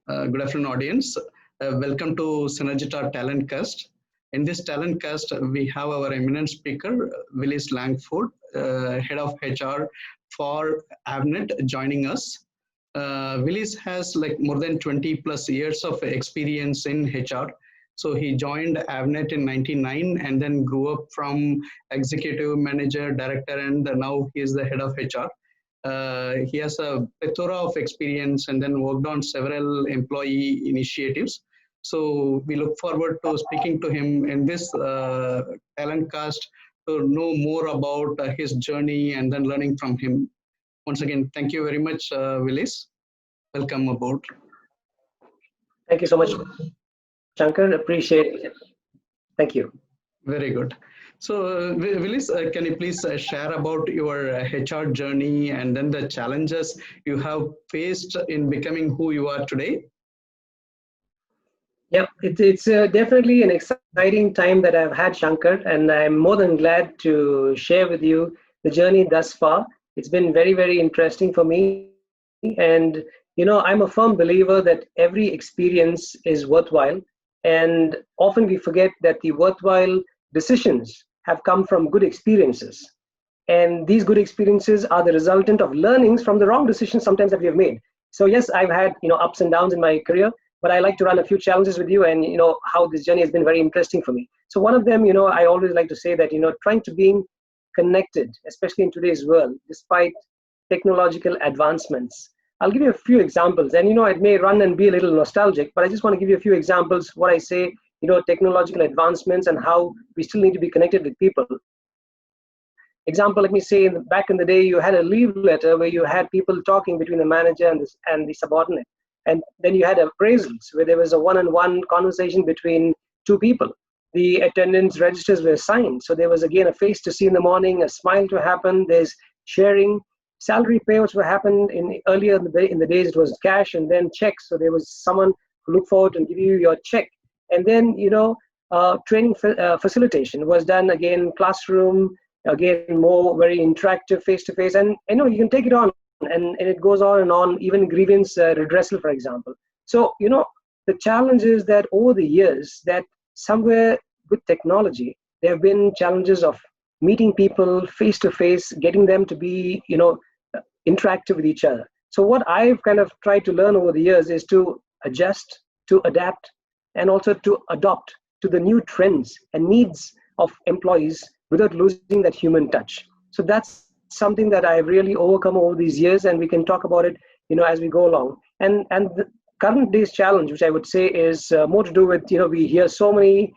Good afternoon, audience. Welcome to Synergita Talentcast. In this Talentcast, we have our eminent speaker, Willis Langford, Head of HR for Avnet, joining us. Willis has like more than 20 plus years of experience in HR. So he joined Avnet in 99 and then grew up from executive manager, director, and now he is the head of HR. He has a plethora of experience and then worked on several employee initiatives. So we look forward to speaking to him in this talent cast to know more about his journey and then learning from him. Once again, thank you very much, Willis. Welcome aboard. Thank you so much, Shankar. Appreciate it. Thank you. Very good. So, Willis, can you please share about your HR journey and then the challenges you have faced in becoming who you are today? Yeah, it's definitely an exciting time that I've had, Shankar, and I'm more than glad to share with you the journey thus far. It's been very, very interesting for me. And, I'm a firm believer that every experience is worthwhile. And often we forget that the worthwhile decisions have come from good experiences. And these good experiences are the resultant of learnings from the wrong decisions sometimes that we have made. So yes, I've had ups and downs in my career, but I like to run a few challenges with you, and how this journey has been very interesting for me. So one of them, I always like to say that trying to being connected, especially in today's world, despite technological advancements. I'll give you a few examples, and it may run and be a little nostalgic, but I just want to give you a few examples what I say, technological advancements and how we still need to be connected with people. Example, let me say, back in the day, you had a leave letter where you had people talking between the manager and the subordinate. And then you had appraisals where there was a one-on-one conversation between two people. The attendance registers were signed. So there was, again, a face to see in the morning, a smile to happen. There's sharing. Salary payouts were happened earlier in the days. It was cash and then checks. So there was someone who looked forward to give you your check. And then, training facilitation was done, again, classroom, again, more very interactive face-to-face. And you can take it on. And it goes on and on, even grievance redressal, for example. So, the challenge is that over the years, that somewhere with technology, there have been challenges of meeting people face to face, getting them to be, interactive with each other. So what I've kind of tried to learn over the years is to adjust, to adapt, and also to adopt to the new trends and needs of employees without losing that human touch. So that's something that I've really overcome over these years, and we can talk about it, as we go along. And the current day's challenge, which I would say is more to do with, we hear so many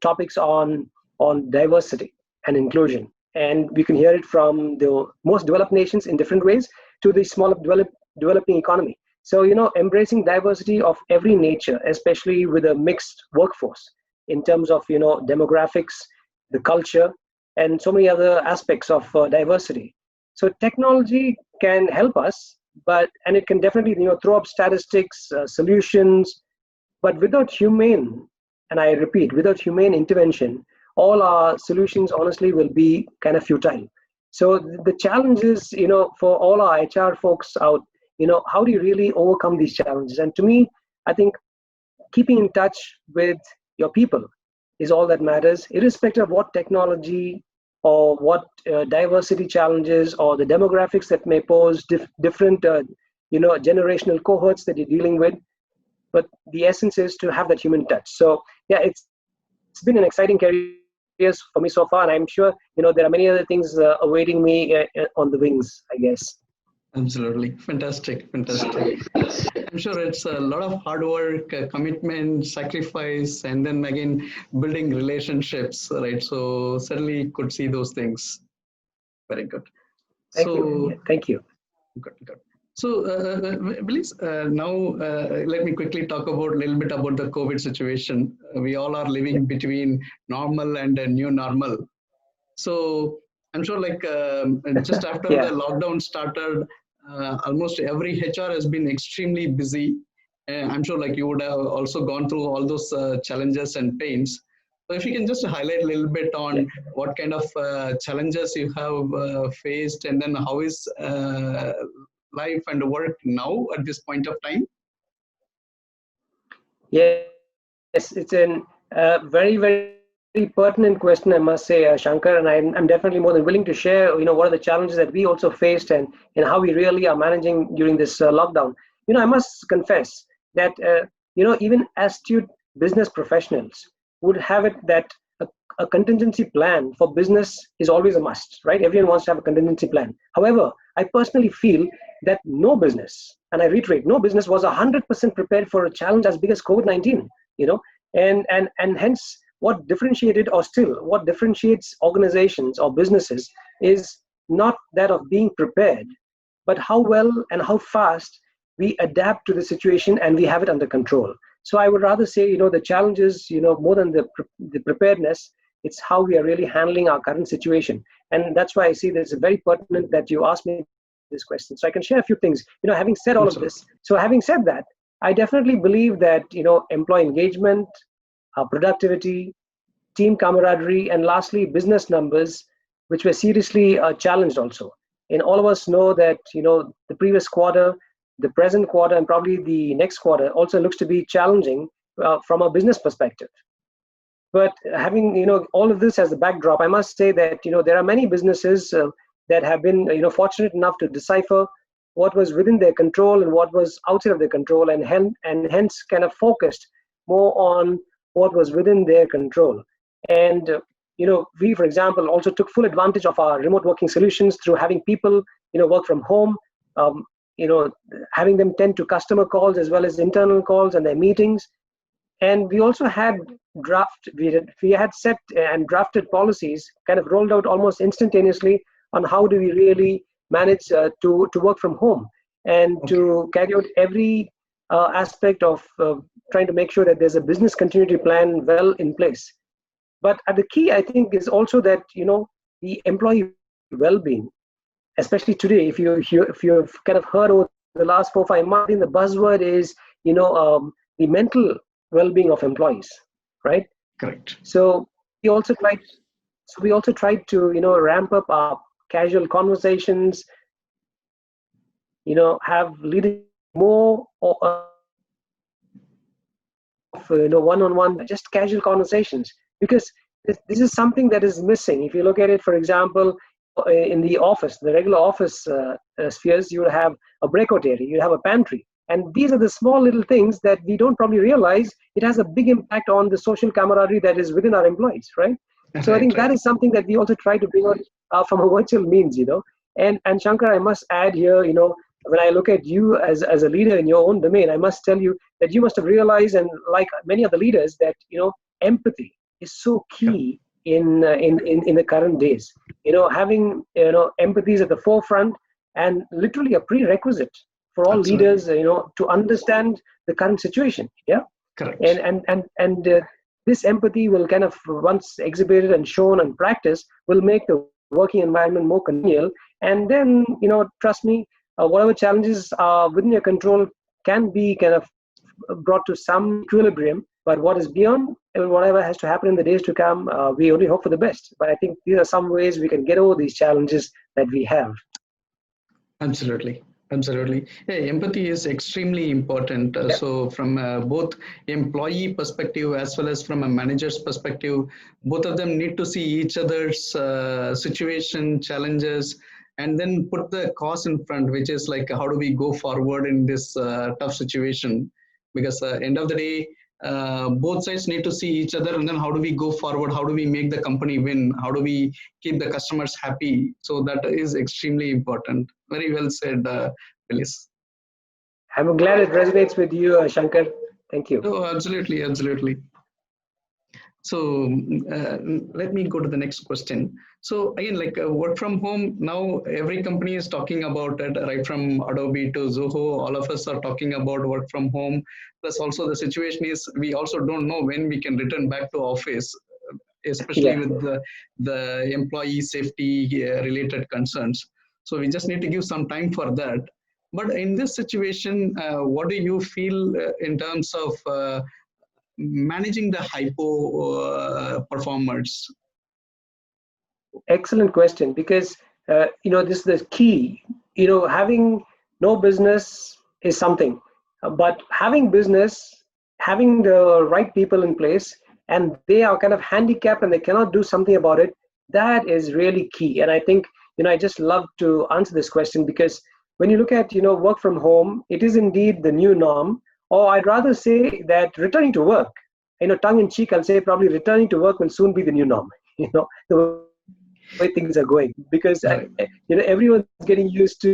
topics on diversity and inclusion, and we can hear it from the most developed nations in different ways to the smaller developing economy. So, embracing diversity of every nature, especially with a mixed workforce in terms of, demographics, the culture, and so many other aspects of diversity. So technology can help us, and it can definitely throw up statistics, solutions, but without humane, and I repeat, without humane intervention, all our solutions honestly will be kind of futile. So the challenge is, for all our HR folks out, how do you really overcome these challenges? And to me, I think keeping in touch with your people is all that matters, irrespective of what technology or what diversity challenges or the demographics that may pose different, generational cohorts that you're dealing with. But the essence is to have that human touch. So yeah, it's been an exciting career for me so far, and I'm sure there are many other things awaiting me on the wings, I guess. Absolutely. Fantastic. I'm sure it's a lot of hard work, commitment, sacrifice, and then again, building relationships, right? So certainly could see those things. Very good. Thank you. Good. So, Willis, now let me quickly talk about a little bit about the COVID situation. We all are living between normal and a new normal. So I'm sure just after the lockdown started, almost every HR has been extremely busy. I'm sure you would have also gone through all those challenges and pains. So if you can just highlight a little bit on what kind of challenges you have faced, and then how is life and work now at this point of time? Yes, it's a very, very pertinent question, I must say, Shankar, and I'm definitely more than willing to share, what are the challenges that we also faced and how we really are managing during this lockdown. I must confess that, even astute business professionals would have it that a, a contingency plan for business is always a must, right? Everyone wants to have a contingency plan. However, I personally feel that no business, and I reiterate, no business was 100% prepared for a challenge as big as COVID-19, and hence what differentiated, or still what differentiates organizations or businesses, is not that of being prepared, but how well and how fast we adapt to the situation and we have it under control. So I would rather say, the challenges, more than the preparedness, it's how we are really handling our current situation. And that's why I see that it's very pertinent that you asked me this question. So I can share a few things, having said all of this. So having said that, I definitely believe that, employee engagement, productivity, team camaraderie, and lastly, business numbers, which were seriously challenged also. And all of us know that, the previous quarter, the present quarter, and probably the next quarter also looks to be challenging from a business perspective. But having, all of this as a backdrop, I must say that, there are many businesses that have been, fortunate enough to decipher what was within their control and what was outside of their control, and hence kind of focused more on what was within their control. And we, for example, also took full advantage of our remote working solutions through having people work from home, having them tend to customer calls as well as internal calls and their meetings. And we also had we had set and drafted policies kind of rolled out almost instantaneously on how do we really manage to work from home, and to carry out every aspect of trying to make sure that there's a business continuity plan well in place. But at the key, I think, is also that, the employee well-being, especially today, if you've kind of heard over the last 4-5 months, I think the buzzword is, the mental well-being of employees, right? Correct. So we also tried to, ramp up our casual conversations, have leading more one-on-one, just casual conversations, because this is something that is missing. If you look at it, for example, in the office, the regular office spheres, you would have a breakout area, you have a pantry, and these are the small little things that we don't probably realize. It has a big impact on the social camaraderie that is within our employees, right? So I think that is something that we also try to bring out from a virtual means, And Shankar, I must add here, when I look at you as a leader in your own domain, I must tell you that you must have realized, and like many other leaders, that empathy is so key in the current days. Having empathy is at the forefront and literally a prerequisite for all leaders, to understand the current situation. Yeah. Correct. And this empathy will kind of, once exhibited and shown and practiced, will make the working environment more congenial. And then, trust me, whatever challenges are within your control can be kind of brought to some equilibrium. But what is beyond, whatever has to happen in the days to come, we only hope for the best. But I think these are some ways we can get over these challenges that we have. Absolutely. Yeah, empathy is extremely important. So from both employee perspective as well as from a manager's perspective, both of them need to see each other's situation, challenges, and then put the cause in front, which is like, how do we go forward in this tough situation? Because end of the day, both sides need to see each other, and then how do we go forward? How do we make the company win? How do we keep the customers happy? So that is extremely important. Very well said, Willis. I'm glad it resonates with you, Shankar. Thank you. Oh, absolutely. So let me go to the next question. So again, like work from home, now every company is talking about it, right from Adobe to Zoho, all of us are talking about work from home. Plus also the situation is, we also don't know when we can return back to office, especially with the employee safety related concerns. So we just need to give some time for that. But in this situation, what do you feel in terms of managing the HiPo performers? Excellent question, because this is the key. Having no business is something, but having business having the right people in place and they are kind of handicapped and they cannot do something about it, that is really key. And I think, I just love to answer this question, because when you look at, work from home, it is indeed the new norm. Or I'd rather say that returning to work, tongue in cheek, I'll say probably returning to work will soon be the new norm, the way things are going. Because, Right. everyone's getting used to,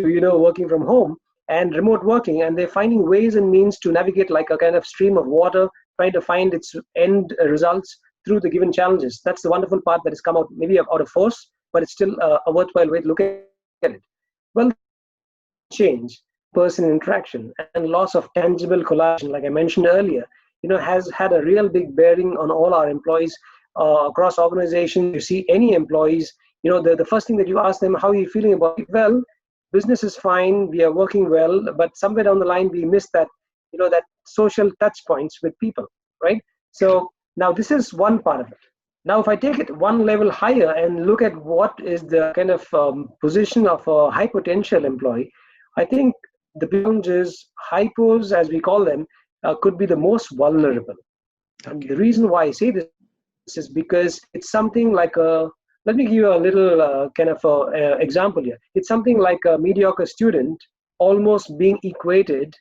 working from home and remote working, and they're finding ways and means to navigate like a kind of stream of water, trying to find its end results through the given challenges. That's the wonderful part that has come out, maybe out of force, but it's still a worthwhile way to look at it. Well, change, person interaction, and loss of tangible collaboration, like I mentioned earlier, has had a real big bearing on all our employees across organizations. You see any employees, the first thing that you ask them, how are you feeling about it? Well, business is fine, we are working well, but somewhere down the line we miss that, that social touch points with people, right? So now this is one part of it. Now, if I take it one level higher and look at what is the kind of position of a high potential employee, I think the challenge is hypos, as we call them, could be the most vulnerable. And the reason why I say this is because it's something like let me give you a little kind of example here. It's something like a mediocre student almost being equated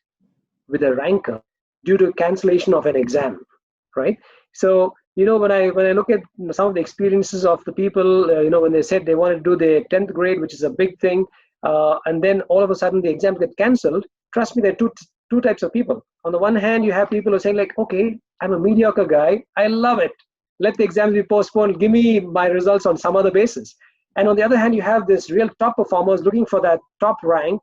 with a ranker due to cancellation of an exam, right? So, when I look at some of the experiences of the people, when they said they wanted to do their 10th grade, which is a big thing, and then all of a sudden the exams get cancelled, trust me, there are two types of people. On the one hand, you have people who are saying like, okay, I'm a mediocre guy, I love it. Let the exams be postponed, give me my results on some other basis. And on the other hand, you have this real top performers looking for that top rank,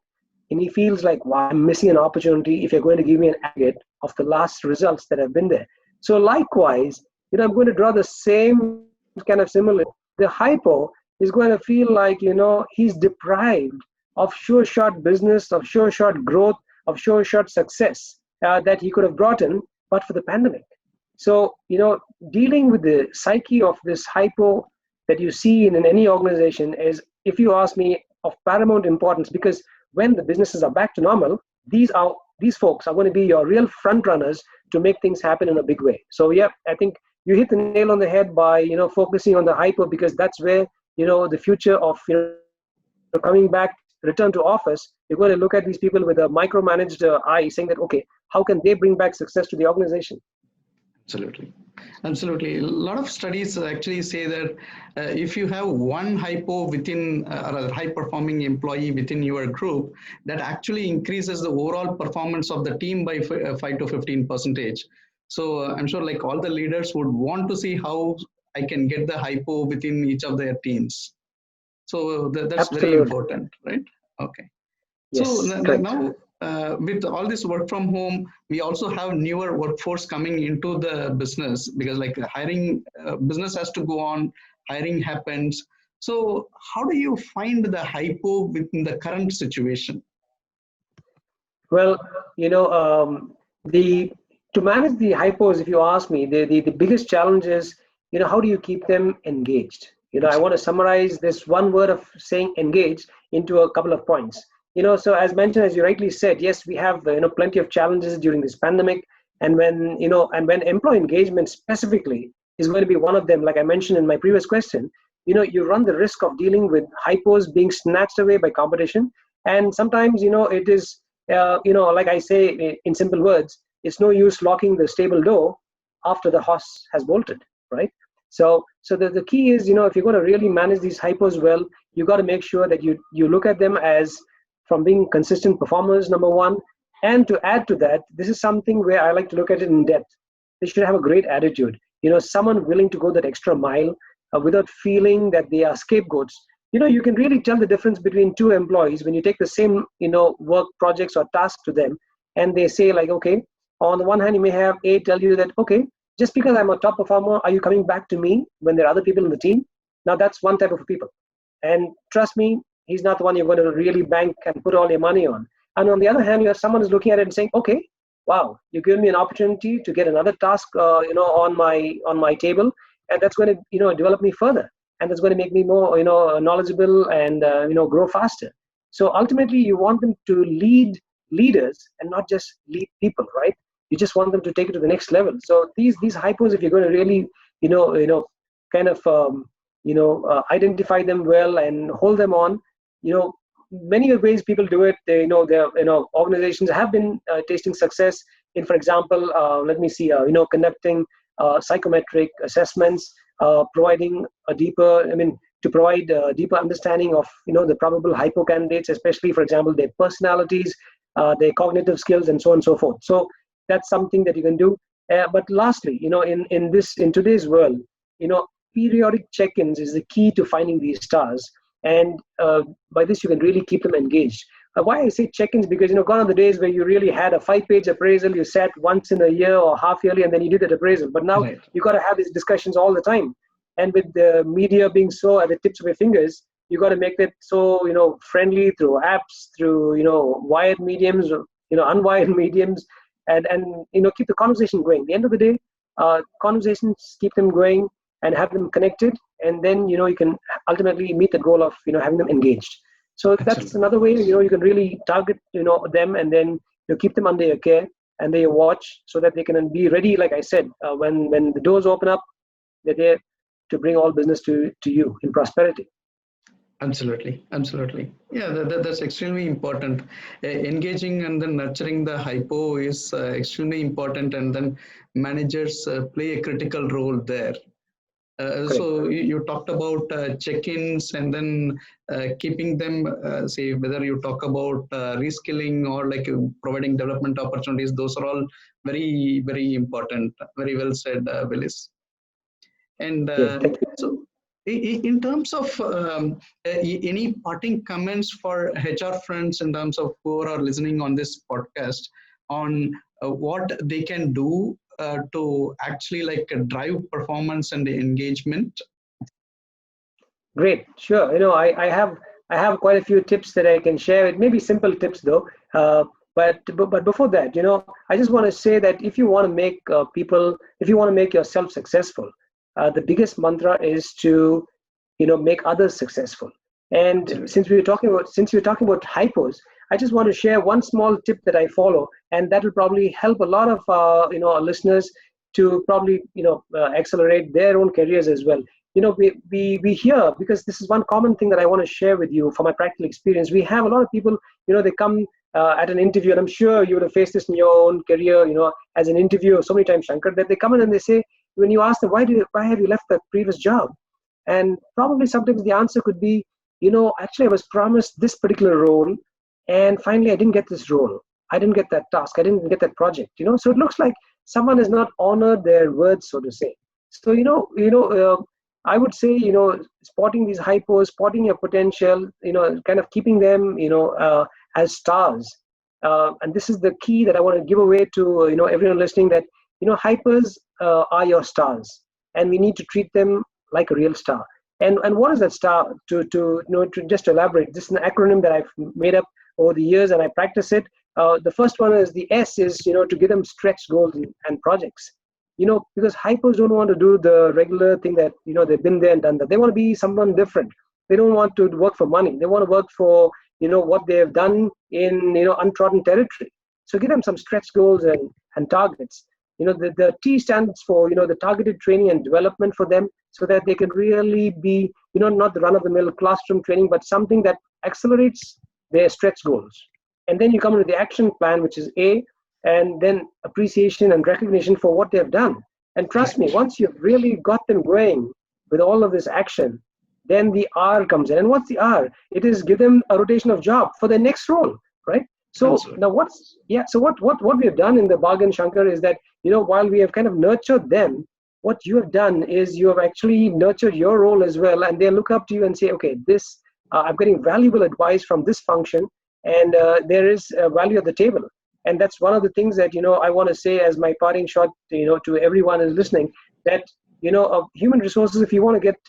and he feels like, wow, I'm missing an opportunity if you're going to give me an aggregate of the last results that have been there. So likewise, I'm going to draw the same kind of similar. The hypo is going to feel like, he's deprived of sure shot business, of sure shot growth, of sure shot success that he could have brought in, but for the pandemic. So, dealing with the psyche of this hypo that you see in any organization is, if you ask me, of paramount importance, because when the businesses are back to normal, these folks are going to be your real front runners to make things happen in a big way. So yeah, I think you hit the nail on the head by focusing on the hypo, because that's where the future of coming back, return to office. You're going to look at these people with a micromanaged eye, saying that, okay, how can they bring back success to the organization? Absolutely. A lot of studies actually say that if you have one hypo within or a high performing employee within your group, that actually increases the overall performance of the team by 5 to 15%. So I'm sure like all the leaders would want to see how I can get the hypo within each of their teams. So that's Absolutely. very important, right? Okay. Yes, so correct. now with all this work from home, we also have newer workforce coming into the business, because like hiring, business has to go on, hiring happens. So how do you find the hypo within the current situation? Well, to manage the hypos, if you ask me, the biggest challenge is, how do you keep them engaged? I want to summarize this one word of saying engaged into a couple of points. So as mentioned, as you rightly said, yes, we have plenty of challenges during this pandemic, and when employee engagement specifically is going to be one of them, like I mentioned in my previous question, you run the risk of dealing with hypos being snatched away by competition, and sometimes it is like I say in simple words, it's no use locking the stable door after the horse has bolted, right? So the key is, if you're going to really manage these hypos well, you got to make sure that you look at them as from being consistent performers, number one. And to add to that, this is something where I like to look at it in depth. They should have a great attitude. Someone willing to go that extra mile without feeling that they are scapegoats. You can really tell the difference between two employees when you take the same, work projects or tasks to them, and they say like, okay, on the one hand, you may have A tell you that, okay, just because I'm a top performer, are you coming back to me when there are other people in the team? Now that's one type of people. And trust me, he's not the one you're going to really bank and put all your money on. And on the other hand, you have someone who's looking at it and saying, okay, wow, you've given me an opportunity to get another task, on my table, and that's going to, develop me further. And that's going to make me more, knowledgeable and, grow faster. So ultimately, you want them to lead leaders and not just lead people, right? You just want them to take it to the next level. So these HiPos, if you're going to really, kind of, identify them well and hold them on, many ways people do it. They organizations have been tasting success in, for example, let me see, conducting psychometric assessments, providing to provide a deeper understanding of the probable HiPo candidates, especially, for example, their personalities, their cognitive skills, and so on and so forth. So that's something that you can do. But lastly, in today's world, periodic check-ins is the key to finding these stars, and by this you can really keep them engaged. Why I say check-ins, because gone are the days where you really had a 5-page appraisal, you sat once in a year or half yearly, and then you did that appraisal. But now you got to have these discussions all the time, and with the media being so at the tips of your fingers, you got to make that so friendly through apps, through wired mediums, unwired mediums, and keep the conversation going. At the end of the day, conversations, keep them going and have them connected, and then you can ultimately meet the goal of having them engaged. So that's another way you can really target them, and then keep them under your care and under your watch, so that they can be ready, like I said, when the doors open up, they're there to bring all business to you in prosperity. Absolutely. Yeah, that's extremely important. Engaging and then nurturing the HiPo is extremely important, and then managers play a critical role there. So you talked about check-ins, and then keeping them, say, whether you talk about reskilling or like providing development opportunities, those are all very, very important. Very well said, Willis. And so in terms of any parting comments for HR friends, in terms of who are listening on this podcast, on what they can do to actually drive performance and engagement? Great, sure. I have quite a few tips that I can share. It may be simple tips though, but before that, I just want to say that if you want to make if you want to make yourself successful, the biggest mantra is to make others successful. And since you're talking about HiPos, I just want to share one small tip that I follow, and that will probably help a lot of our listeners to probably accelerate their own careers as well. We hear, because this is one common thing that I want to share with you from my practical experience. We have a lot of people, they come at an interview, and I'm sure you would have faced this in your own career, as an interviewer so many times, Shankar, that they come in and they say, when you ask them, why have you left the previous job? And probably sometimes the answer could be, actually I was promised this particular role, and finally I didn't get this role. I didn't get that task. I didn't get that project. So it looks like someone has not honored their words, so to say. So I would say spotting these HiPos, spotting your potential, kind of keeping them as stars. And this is the key that I want to give away to everyone listening, that HiPos are your stars, and we need to treat them like a real star. And what is that star? To just elaborate, this is an acronym that I've made up over the years, and I practice it. The first one is the S is to give them stretch goals and projects. Because HiPos don't want to do the regular thing that they've been there and done that. They want to be someone different. They don't want to work for money. They want to work for what they have done in untrodden territory. So give them some stretch goals and targets. The T stands for the targeted training and development for them, so that they can really be not the run-of-the-mill classroom training, but something that accelerates their stretch goals. And then you come into the action plan, which is A, and then appreciation and recognition for what they have done. And trust me, once you've really got them going with all of this action, then the R comes in. And what's the R? It is give them a rotation of job for their next role, right? So now what we have done in the bargain, Shankar, is that while we have kind of nurtured them, what you have done is you have actually nurtured your role as well, and they look up to you and say, okay, this I'm getting valuable advice from this function, and there is value at the table. And that's one of the things that I want to say as my parting shot to everyone who's listening, that human resources, if you want to get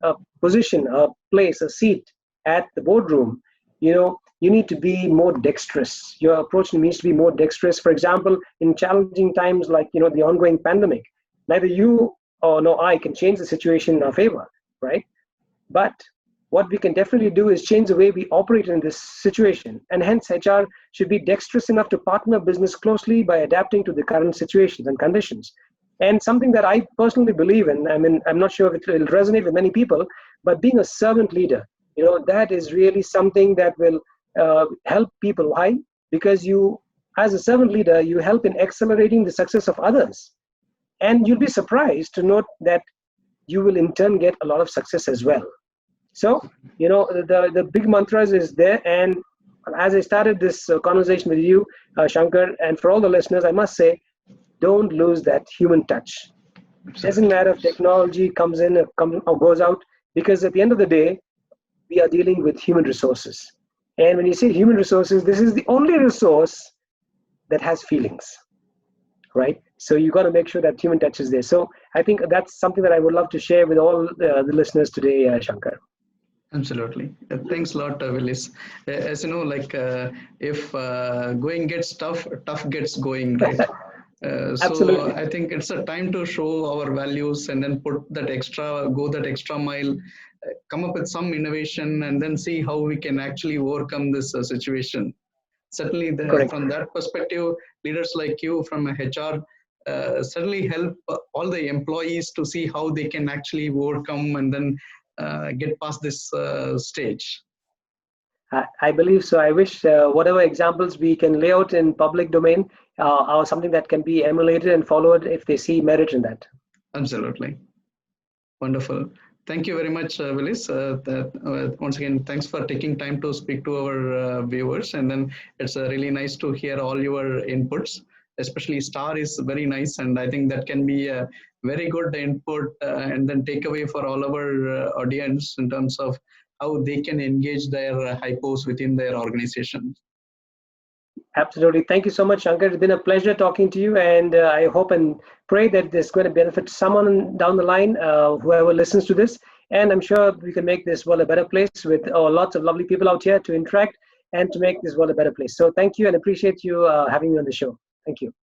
a position, a place, a seat at the boardroom, you need to be more dexterous. Your approach needs to be more dexterous. For example, in challenging times like the ongoing pandemic, neither you or I can change the situation in our favor, right? But what we can definitely do is change the way we operate in this situation. And hence, HR should be dexterous enough to partner business closely by adapting to the current situations and conditions. And something that I personally believe in, I mean, I'm not sure if it will resonate with many people, but being a servant leader, that is really something that will help people. Why? Because you, as a servant leader, you help in accelerating the success of others. And you'll be surprised to note that you will in turn get a lot of success as well. So, the big mantras is there. And as I started this conversation with you, Shankar, and for all the listeners, I must say, don't lose that human touch. It doesn't matter if technology comes in or goes out, because at the end of the day, we are dealing with human resources. And when you say human resources, this is the only resource that has feelings, right? So you got to make sure that human touch is there. So I think that's something that I would love to share with all the listeners today, Shankar. Absolutely. Thanks a lot, Willis. As you know, if going gets tough, tough gets going, right? So I think it's a time to show our values and then go that extra mile, come up with some innovation, and then see how we can actually overcome this situation. Certainly, from that perspective, leaders like you from HR certainly help all the employees to see how they can actually overcome and then get past this stage. I believe so. I wish whatever examples we can lay out in public domain are something that can be emulated and followed if they see merit in that. Absolutely. Wonderful. Thank you very much, Willis. Once again, thanks for taking time to speak to our viewers. And then it's really nice to hear all your inputs, especially Star is very nice. And I think that can be a very good input and then takeaway for all our audience in terms of how they can engage their HiPos within their organization. Absolutely. Thank you so much, Shankar. It's been a pleasure talking to you, and I hope and pray that this is going to benefit someone down the line, whoever listens to this. And I'm sure we can make this world a better place with lots of lovely people out here to interact and to make this world a better place. So thank you, and appreciate you having me on the show. Thank you.